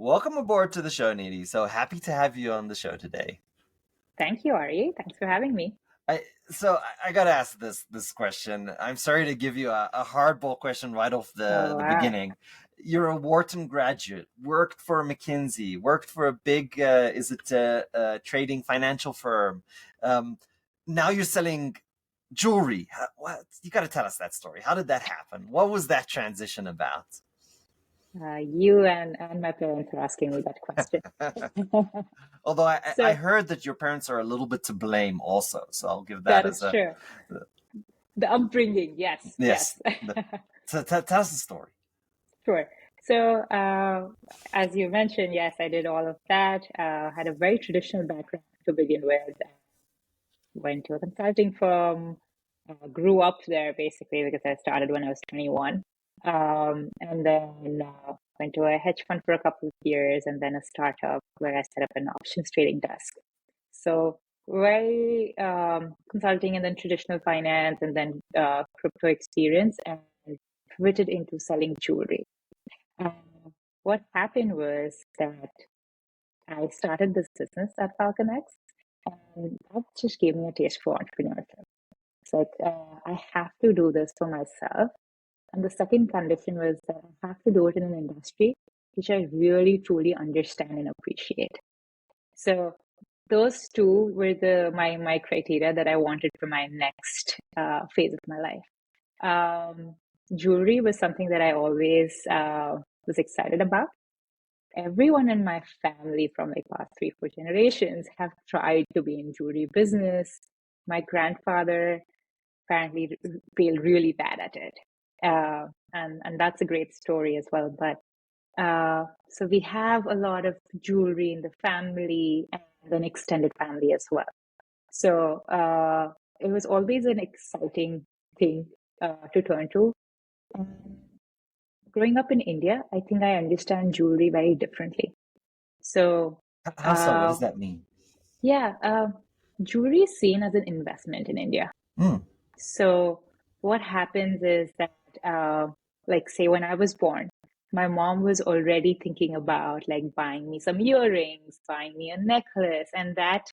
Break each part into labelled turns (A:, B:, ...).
A: welcome aboard to the show, Nidhi. So happy to have you on the show today.
B: Thank you, Ari. Thanks for having me.
A: I gotta ask this question. I'm sorry to give you a hardball question right off
B: Oh,
A: the
B: wow.
A: beginning. You're a Wharton graduate, worked for McKinsey, worked for a big is it a trading financial firm. Um, Now you're selling jewelry. What you got to tell us that story. How did that happen? What was that transition about?
B: You and my parents are asking me that question.
A: Although I
B: So
A: heard that your parents are a little bit to blame also, so I'll give that
B: that
A: as
B: is
A: a
B: true. The upbringing, yes,
A: yes.
B: yes.
A: So tell us the story.
B: Sure. So, as you mentioned, yes, I did all of that. Had a very traditional background to begin with. Went to a consulting firm, grew up there basically because I started when I was 21. And then went to a hedge fund for a couple of years and then a startup where I set up an options trading desk. So very consulting and then traditional finance and then crypto experience and pivoted into selling jewelry. Uh, what happened was that I started this business at FalconX, and that just gave me a taste for entrepreneurship. It's like, I have to do this for myself. And the second condition was that I have to do it in an industry which I really truly understand and appreciate. So those two were my criteria that I wanted for my next phase of my life. Jewelry was something that I always was excited about. Everyone in my family from like past 3, 4 generations have tried to be in jewelry business. My grandfather apparently failed really bad at it. And that's a great story as well. But so we have a lot of jewelry in the family and an extended family as well. So it was always an exciting thing to turn to. Um, Growing up in India, I think I understand jewelry very differently. So,
A: How so? What
B: uh,
A: does that mean?
B: yeah, jewelry is seen as an investment in India.
A: Mm.
B: So, what happens is that, like, say, when I was born, my mom was already thinking about like buying me some earrings, buying me a necklace, and that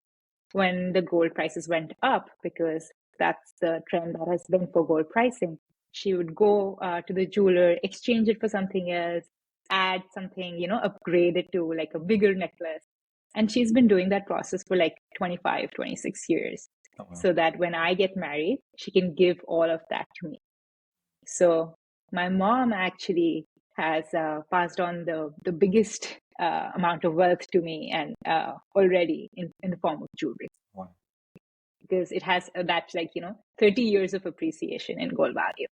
B: when the gold prices went up, because that's the trend that has been for gold pricing, she would go to the jeweler, exchange it for something else, add something, upgrade it to like a bigger necklace. And she's been doing that process for like 25, 26 years.
A: Oh, well.
B: So that when I get married, she can give all of that to me. So my mom actually has passed on the biggest amount of wealth to me and already in the form of jewelry
A: Wow.
B: because it has that 30 years of appreciation in gold value.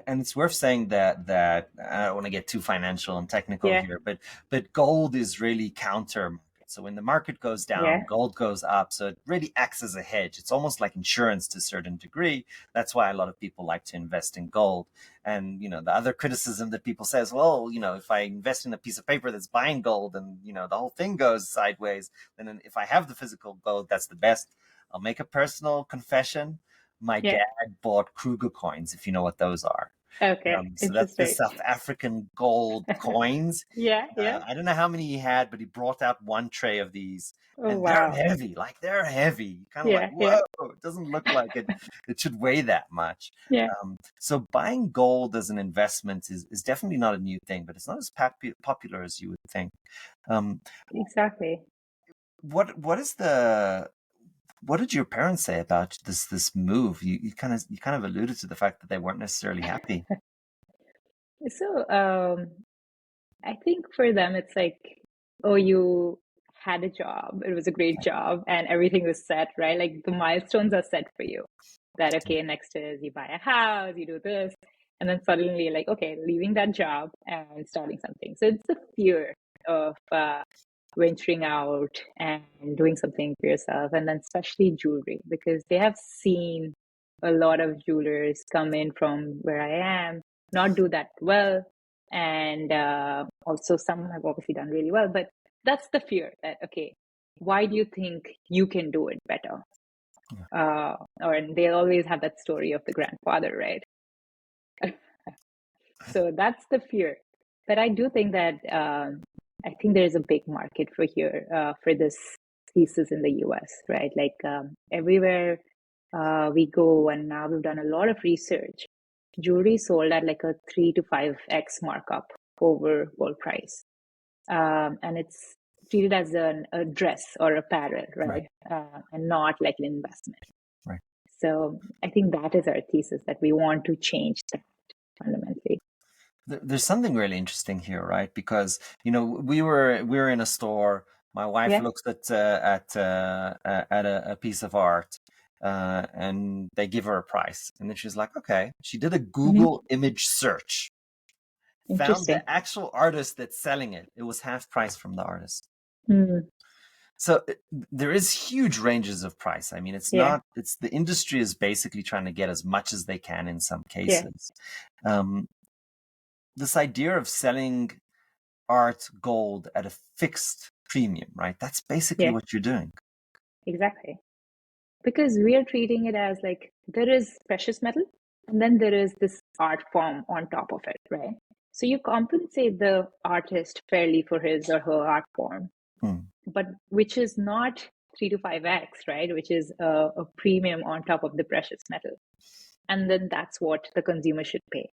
A: And it's worth saying that I don't want to get too financial and technical
B: Yeah,
A: here, but gold is really counter market. So when the market goes down,
B: yeah,
A: gold goes up. So it really acts as a hedge. It's almost like insurance to a certain degree. That's why a lot of people like to invest in gold. And the other criticism that people say is, well, if I invest in a piece of paper that's buying gold and the whole thing goes sideways, then if I have the physical gold, that's the best. I'll make a personal confession. My
B: yeah.
A: dad bought Kruger coins, if you know what those are.
B: Okay,
A: So that's the
B: interesting.
A: South African gold coins.
B: Yeah, yeah.
A: I don't know how many he had, but he brought out one tray of these,
B: Oh,
A: and they're
B: wow.
A: heavy. Like they're heavy. Kind of like,
B: Yeah, yeah,
A: whoa! It doesn't look like it. It should weigh that much.
B: yeah.
A: So buying gold as an investment is definitely not a new thing, but it's not as popular as you would think. Um,
B: Exactly.
A: what what did your parents say about this move? You kind of alluded to the fact that they weren't necessarily happy.
B: So, I think for them, it's like, oh, you had a job, it was a great job, and everything was set, right? Like the milestones are set for you. That, okay, next is you buy a house, you do this, and then suddenly, like, okay, leaving that job and starting something. So it's the fear of venturing out and doing something for yourself, and then especially jewelry, because they have seen a lot of jewelers come in from where I am, not do that well, and also some have obviously done really well, but that's the fear that, okay, why do you think you can do it better? Or they always have that story of the grandfather, right? So that's the fear. But I do think that I think there's a big market for here for this pieces in the US, right? Like everywhere we go, and now we've done a lot of research. Jewelry sold at like a 3 to 5x markup over gold price, and it's treated as a dress or apparel,
A: Right.
B: right? And not like an investment.
A: Right.
B: So I think that is our thesis, that we want to change that fundamentally.
A: There's something really interesting here, right? Because we were in a store. My wife
B: Yeah.
A: looks at a piece of art, and they give her a price, and then she's like, "Okay." She did a
B: Hmm.
A: Google image search, found
B: Interesting.
A: the actual artist that's selling it. It was half price from the artist.
B: Mm.
A: So there is huge ranges of price. I mean, it's
B: Yeah.
A: not. It's the industry is basically trying to get as much as they can in some
B: Yeah.
A: cases. Um, this idea of selling art gold at a fixed premium, right? That's basically
B: Yeah.
A: what you're doing.
B: Exactly. Because we are treating it as like there is precious metal and then there is this art form on top of it, right? So you compensate the artist fairly for his or her art form,
A: Hmm.
B: but which is not 3 to 5x, right? Which is a premium on top of the precious metal. And then that's what the consumer should pay.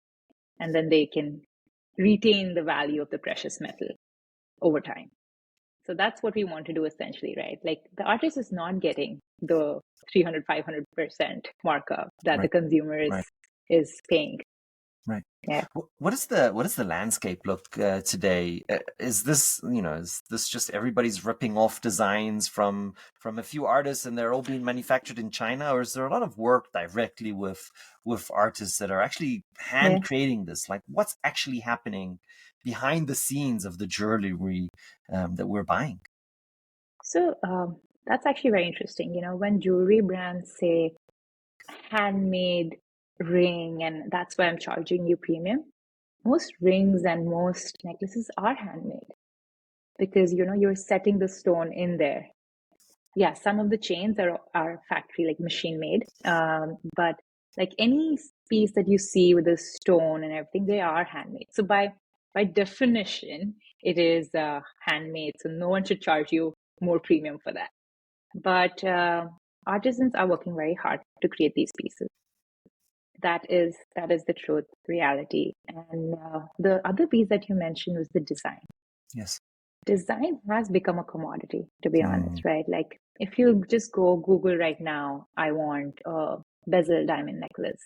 B: And then they can retain the value of the precious metal over time. So that's what we want to do essentially, right? Like the artist is not getting the 300, 500% markup that the
A: Right,
B: consumer
A: right,
B: is paying.
A: right.
B: Yeah.
A: What does the landscape look today? Is this just everybody's ripping off designs from a few artists and they're all being manufactured in China, or is there a lot of work directly with artists that are actually
B: Yeah.
A: hand creating this? Like, what's actually happening behind the scenes of the jewelry that we're buying?
B: So that's actually very interesting. When jewelry brands say handmade ring, and that's why I'm charging you premium, most rings and most necklaces are handmade because, you're setting the stone in there. Yeah, some of the chains are factory like machine made, but like any piece that you see with the stone and everything, they are handmade. So by definition, it is handmade. So no one should charge you more premium for that. But artisans are working very hard to create these pieces. That is the truth, reality. And the other piece that you mentioned was the design.
A: Yes.
B: Design has become a commodity, to be
A: Mm,
B: honest, right? Like if you just go Google right now, I want a bezel diamond necklace,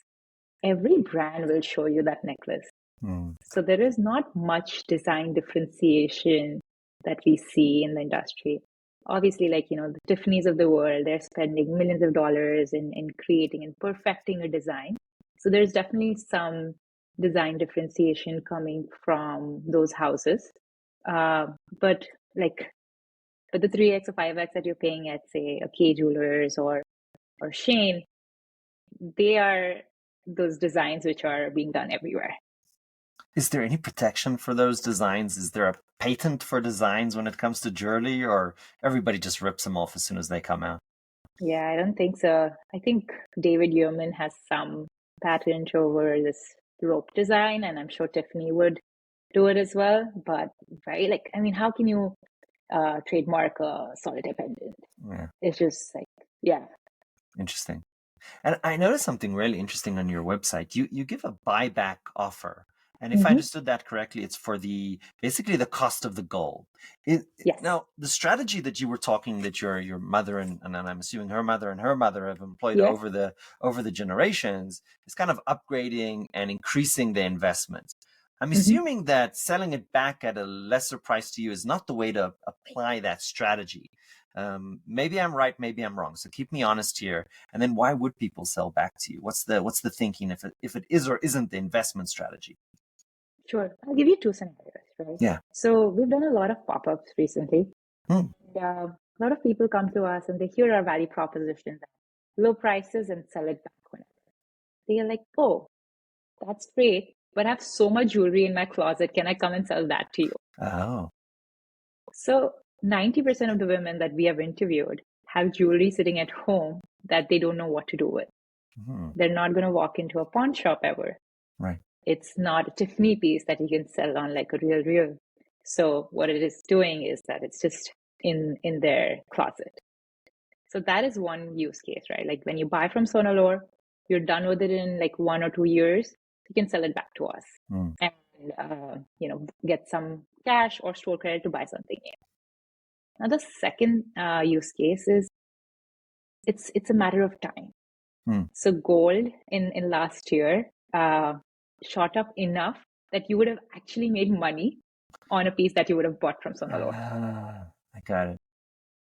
B: every brand will show you that necklace.
A: mm.
B: So there is not much design differentiation that we see in the industry. Obviously, like, the Tiffany's of the world, they're spending millions of dollars in creating and perfecting a design. So there's definitely some design differentiation coming from those houses. Uh, but like, but the 3x or 5x that you're paying at, say, a K Jewelers or Shane, they are those designs which are being done everywhere.
A: Is there any protection for those designs? Is there a patent for designs when it comes to jewelry, or everybody just rips them off as soon as they come out?
B: Yeah, I don't think so. I think David Yurman has some patent over this rope design, and I'm sure Tiffany would do it as well. But right, like, I mean, how can you trademark a solitaire pendant?
A: Yeah,
B: It's just like, yeah.
A: interesting. And I noticed something really interesting on your website. You give a buyback offer. And if I
B: Hmm.
A: understood that correctly, it's for basically the cost of the gold.
B: Yes.
A: Now, the strategy that you were talking that your mother and then I'm assuming her mother and her mother have employed
B: Yeah.
A: over the generations is kind of upgrading and increasing the investment. I'm
B: Hmm.
A: assuming that selling it back at a lesser price to you is not the way to apply that strategy. Maybe I'm right, maybe I'm wrong. So keep me honest here. And then why would people sell back to you? What's the thinking if it is or isn't the investment strategy?
B: Sure. I'll give you two scenarios, right?
A: Yeah.
B: So we've done a lot of pop-ups recently.
A: Hmm.
B: A lot of people come to us and they hear our value proposition, low prices and sell it back whenever. They are like, oh, that's great, but I have so much jewelry in my closet. Can I come and sell that to you?
A: Oh.
B: So 90% of the women that we have interviewed have jewelry sitting at home that they don't know what to do with.
A: Hmm.
B: They're not going to walk into a pawn shop ever.
A: Right.
B: It's not a Tiffany piece that you can sell on like a real. So what it is doing is that it's just in their closet. So that is one use case, right? Like when you buy from Sonalore, you're done with it in like 1 or 2 years. You can sell it back to us and get some cash or store credit to buy something new. Now the second use case is it's a matter of time. So gold in last year shot up enough that you would have actually made money on a piece that you would have bought from Sonalore.
A: I got it.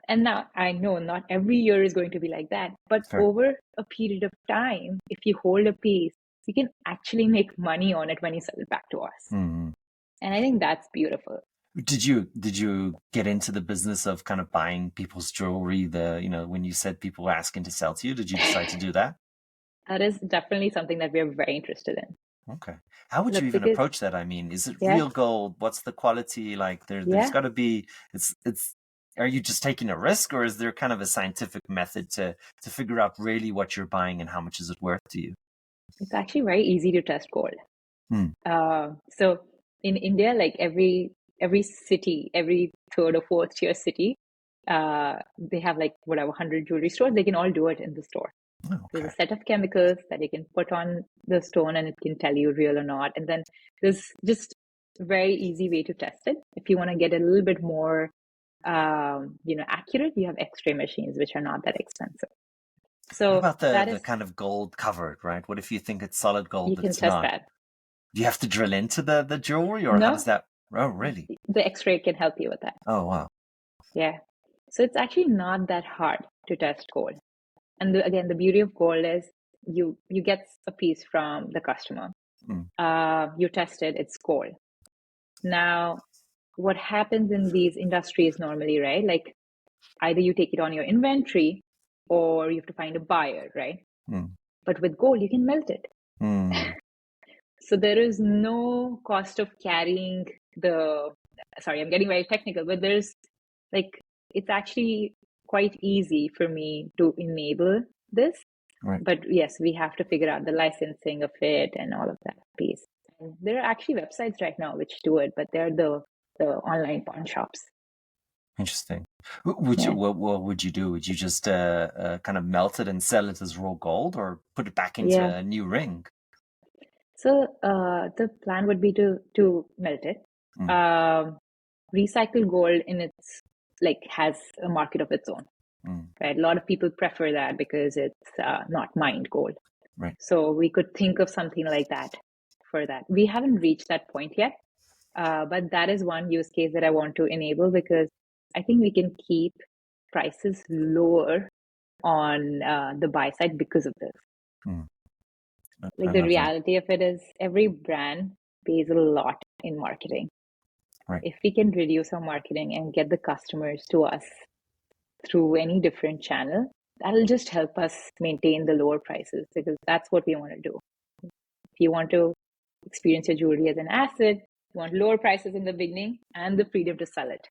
B: And now I know not every year is going to be like that, but
A: Fair.
B: over a period of time, if you hold a piece, you can actually make money on it when you sell it back to us. And I think that's beautiful.
A: Did you get into the business of kind of buying people's jewelry? When you said people were asking to sell to you, did you decide to do that?
B: That is definitely something that we are very interested in.
A: Okay. How would you
B: Look,
A: even
B: because
A: approach that? I mean, is it
B: yeah,
A: real gold? What's the quality like? There's
B: yeah,
A: got to be. It's. Are you just taking a risk, or is there kind of a scientific method to figure out really what you're buying and how much is it worth to you?
B: it's actually very easy to test gold. So in India, like every city, every third or fourth tier city, they have like whatever 100 jewelry stores. They can all do it in the store.
A: Oh, okay.
B: There's a set of chemicals that you can put on the stone and it can tell you real or not. And then there's just a very easy way to test it. If you want to get a little bit more, accurate, you have X-ray machines, which are not that expensive. So
A: what about
B: that
A: the
B: is,
A: kind of gold covered, right? What if you think it's solid gold,
B: you
A: but
B: can
A: it's
B: test
A: not?
B: that.
A: Do you have to drill into the jewelry, or how does
B: No,
A: that? Oh, really?
B: the X-ray can help you with that.
A: Oh, wow.
B: Yeah. So it's actually not that hard to test gold. And again, the beauty of gold is you get a piece from the customer. You test it, it's gold. Now, what happens in these industries normally, right? Like either you take it on your inventory or you have to find a buyer, right? But with gold, you can melt it. So there is no cost of carrying sorry, I'm getting very technical, but there's like, it's actually quite easy for me to enable this.
A: Right.
B: But yes, we have to figure out the licensing of it and all of that piece. And there are actually websites right now which do it, but they're the online pawn shops.
A: Interesting. What would you do? Would you just kind of melt it and sell it as raw gold, or put it back into
B: Yeah.
A: a new ring?
B: So the plan would be to melt it. Recycled gold in its has a market of its own. Right? A lot of people prefer that because it's not mined gold.
A: Right.
B: So we could think of something like that for that. We haven't reached that point yet, but that is one use case that I want to enable because I think we can keep prices lower on the buy side because of this. Like the reality of it is every brand pays a lot in marketing.
A: Right.
B: If we can reduce our marketing and get the customers to us through any different channel, that'll just help us maintain the lower prices because that's what we want to do. If you want to experience your jewelry as an asset, you want lower prices in the beginning and the freedom to sell it.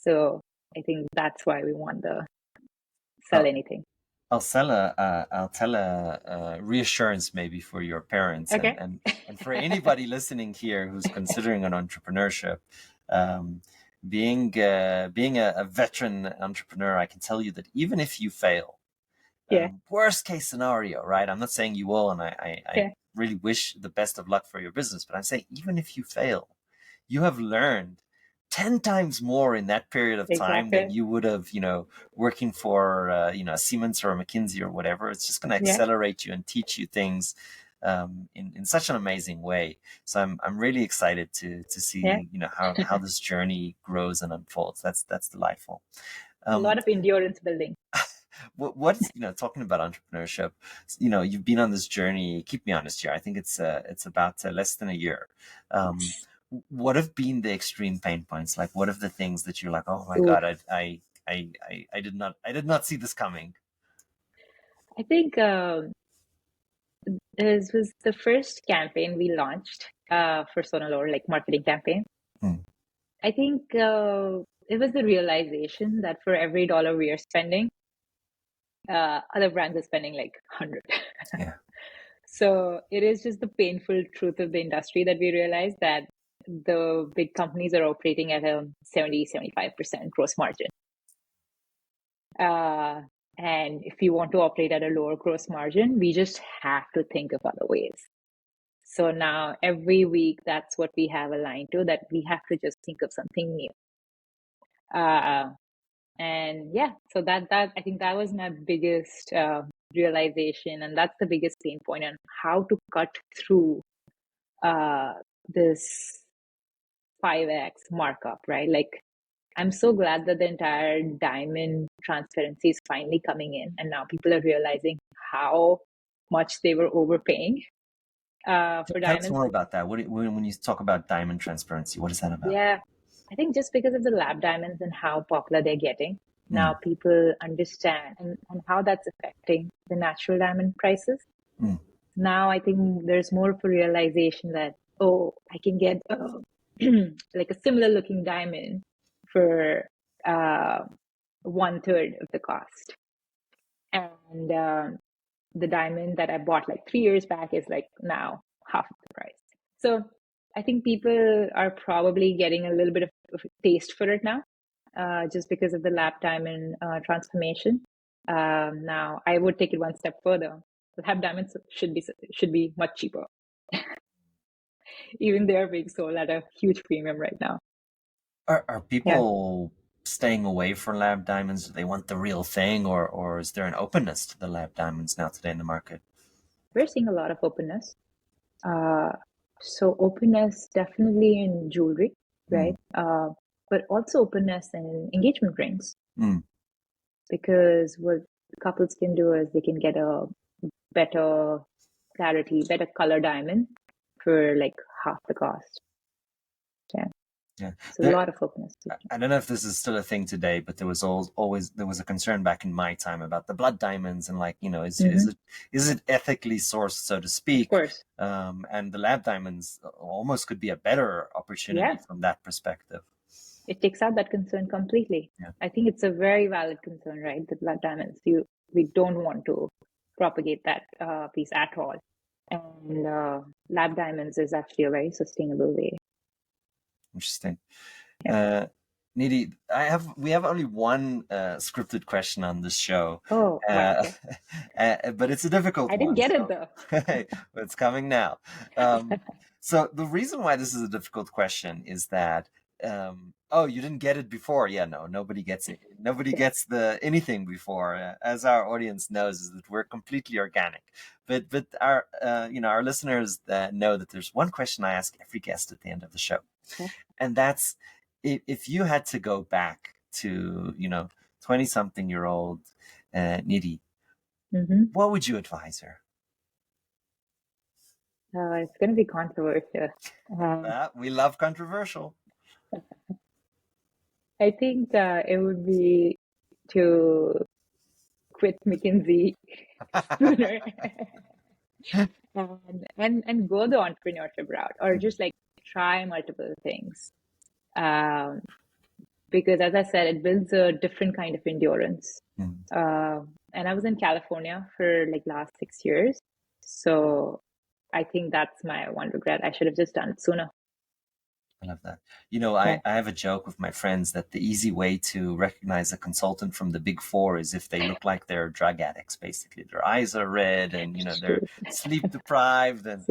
B: So I think that's why we want the sell anything.
A: I'll tell a reassurance maybe for your parents
B: Okay.
A: and for anybody listening here who's considering an entrepreneurship. Being a veteran entrepreneur, I can tell you that even if you fail, worst case scenario, right? I'm not saying you will, and I really wish the best of luck for your business, but I'm saying even if you fail, you have learned 10 times more in that period of time than you would have, working for, a Siemens or a McKinsey or whatever. It's just going to accelerate you and teach you things in such an amazing way. So I'm really excited to see, how this journey grows and unfolds. That's delightful.
B: A lot of endurance building.
A: What's talking about entrepreneurship, you've been on this journey. Keep me honest here. I think it's about less than a year. What have been the extreme pain points? Like, what are the things that you're like, oh my God, I did not see this coming?
B: I think this was the first campaign we launched for Sonalore, like marketing campaign. I think it was the realization that for every dollar we are spending, other brands are spending like 100.
A: Yeah.
B: So it is just the painful truth of the industry that we realize that the big companies are operating at a 70-75% gross margin. And if you want to operate at a lower gross margin, we just have to think of other ways. So now every week, that's what we have aligned to, that we have to just think of something new. And yeah, so that I think that was my biggest realization, and that's the biggest pain point on how to cut through this 5x markup, right? Like, I'm so glad that the entire diamond transparency is finally coming in, and now people are realizing how much they were overpaying for
A: Tell us
B: diamonds.
A: more about that. When you talk about diamond transparency, what is that about?
B: Yeah, I think just because of the lab diamonds and how popular they're getting, now
A: Mm.
B: people understand and how that's affecting the natural diamond prices.
A: Mm.
B: Now I think there's more of a realization that, oh, I can get like a similar looking diamond for 1/3 of the cost. And the diamond that I bought like 3 years back is like now half of the price. So I think people are probably getting a little bit of a taste for it now, just because of the lab diamond transformation. Now I would take it one step further. Lab diamonds should be much cheaper. Even they're being sold at a huge premium right now.
A: Are people staying away from lab diamonds? Do they want the real thing, or is there an openness to the lab diamonds now today in the market?
B: We're seeing a lot of openness. So openness definitely in jewelry, right? But also openness in engagement rings.
A: Mm.
B: Because what couples can do is they can get a better clarity, better color diamond for like half the cost.
A: Yeah.
B: So a lot of openness.
A: I don't know if this is still a thing today, but there was always there was a concern back in my time about the blood diamonds and, like, is it ethically sourced, so to speak?
B: Of course.
A: And the lab diamonds almost could be a better opportunity from that perspective.
B: It takes out that concern completely.
A: Yeah.
B: I think it's a very valid concern, right? The blood diamonds. We don't want to propagate that piece at all. And lab diamonds is actually a very sustainable way.
A: Interesting. Nidhi, we have only one scripted question on this show.
B: Oh, wow. Okay.
A: But it's a difficult one.
B: I didn't get it though.
A: It's coming now. So the reason why this is a difficult question is that you didn't get it before. Yeah, no, nobody gets it. Nobody gets anything before. As our audience knows, is that we're completely organic. But our our listeners know that there's one question I ask every guest at the end of the show, and that's, if you had to go back to 20-something-year-old Nidhi, what would you advise her?
B: It's going to be controversial.
A: We love controversial.
B: I think it would be to quit McKinsey sooner and go the entrepreneurship route, or just like try multiple things. Because as I said, it builds a different kind of endurance. And I was in California for like last 6 years. So I think that's my one regret. I should have just done it sooner.
A: I love that. I have a joke with my friends that the easy way to recognize a consultant from the Big Four is if they look like they're drug addicts, basically. Their eyes are red and, they're sleep deprived. And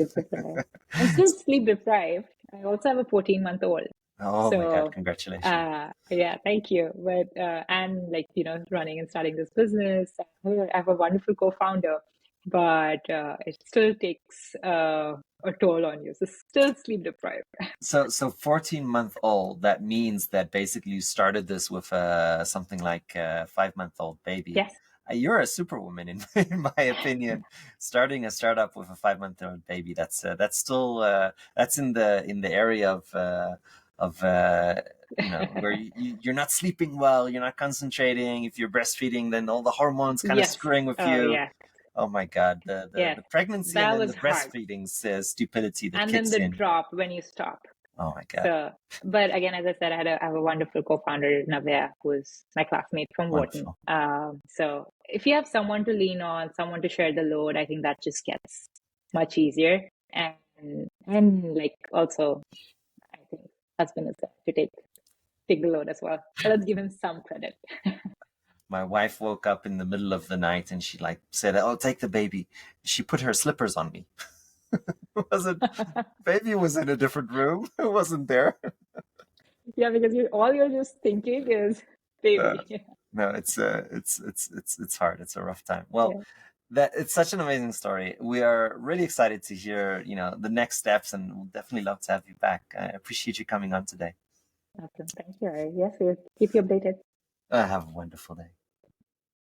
B: I'm still sleep deprived. I also have a 14-month-old.
A: Oh, my God, congratulations.
B: Yeah, thank you. But, and like, running and starting this business, I have a wonderful co-founder, but it still takes a toll on you. So still sleep deprived.
A: So 14-month-old, that means that basically you started this with something like a 5-month-old baby.
B: Yes.
A: You're a superwoman, in my opinion. Starting a startup with a 5-month-old baby, that's still that's in the area of where you're not sleeping well, you're not concentrating. If you're breastfeeding, then all the hormones kind of screwing with you.
B: Yeah.
A: Oh my God, the pregnancy
B: that
A: and then
B: was
A: the breastfeeding stupidity that
B: and
A: kicks
B: then the
A: in.
B: drop when you stop.
A: Oh my God.
B: So, but again, as I said, I have a wonderful co-founder, Navya, who's my classmate from Wharton. So if you have someone to lean on, someone to share the load, I think that just gets much easier. And like also, I husband is there to take the load as well. But let's give him some credit.
A: My wife woke up in the middle of the night and she like said, "Oh, take the baby." She put her slippers on me. Wasn't Baby was in a different room. It wasn't there.
B: Yeah, because all you're just thinking is
A: Uh,
B: baby.
A: no, it's hard. It's a rough time. Well,
B: Yeah,
A: that it's such an amazing story. We are really excited to hear, the next steps, and we'll definitely love to have you back. I appreciate you coming on today.
B: awesome. Thank you. Yes, we'll keep you updated.
A: Have a wonderful day.